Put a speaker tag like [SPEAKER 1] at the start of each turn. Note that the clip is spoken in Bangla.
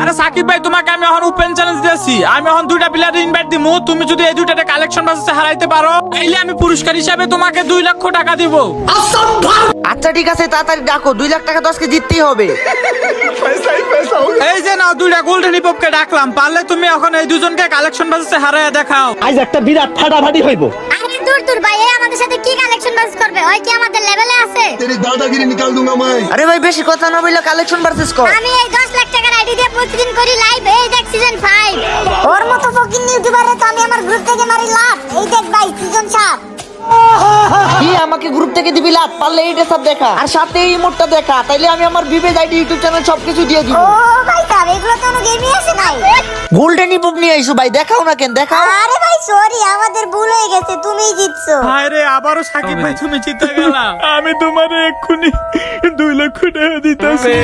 [SPEAKER 1] আরে সাকিব ভাই, তোমাকে আমি এখন ওপেন চ্যালেঞ্জ দিয়েছি। আমি এখন দুইটা প্লেয়ার ইনভাইট দিমু, তুমি যদি এই দুইটাতে কালেকশন বাসে হারাইতে পারো, তাইলে আমি পুরস্কার হিসাবে তোমাকে 2 লক্ষ টাকা দিব।
[SPEAKER 2] আচ্ছা ঠিক আছে, তাড়াতাড়ি ডাকো, 2 লাখ টাকা তো আজকে জিততেই হবে।
[SPEAKER 1] এই যে নাও, দুইটা গোল্ডেন হিপকে ডাকলাম, পারলে তুমি এখন এই দুজনকে কালেকশন বাসে হারাইয়া দেখাও।
[SPEAKER 3] আজ একটা বিরাট ফাটাফাটি হইব।
[SPEAKER 4] আরে দূর দূর ভাই, এই আমাদের সাথে কি কালেকশন বাস করবে? ওই কি আমাদের লেভেলে আছে?
[SPEAKER 5] तेरी दादागिरी निकाल दूंगा मैं।
[SPEAKER 2] আরে ভাই বেশি কথা না বললে কালেকশন ভার্সেস কর।
[SPEAKER 4] আমি এই 10 লাখ টাকার আইডি দিয়ে প্রতিদিন করি লাইভ, এই দেখ সিজন 5। ওর মতো ফকিং ইউটিউবারে তো আমি আমার গ্রুপ থেকে মারি লাভ। এই দেখ ভাই সিজন 7।
[SPEAKER 2] কি আমাকে গ্রুপ থেকে দিবি লাভ? পারলে এইটা সব দেখা আর সাথে এই ইমোটটা দেখা, তাইলে আমি আমার বিবেজ আইডি ইউটিউব চ্যানেল সবকিছু দিয়ে দিব।
[SPEAKER 4] ও ভাই সাহেব, এগুলো তো কোনো গেমই আছে নাই।
[SPEAKER 2] গোল্ডেন হিপ নিয়ে আইসো ভাই, দেখাও না কেন, দেখাও।
[SPEAKER 4] আরে ভাই সরি, আমাদের ভুল হয়ে গেছে, তুমিই জিতছো।
[SPEAKER 1] হায় রে, আবারও সাকিব ভাই তুমি জিতে গেলা। আমি তোমার এক্ষুনি 2 লক্ষ টাকা দিতেছি।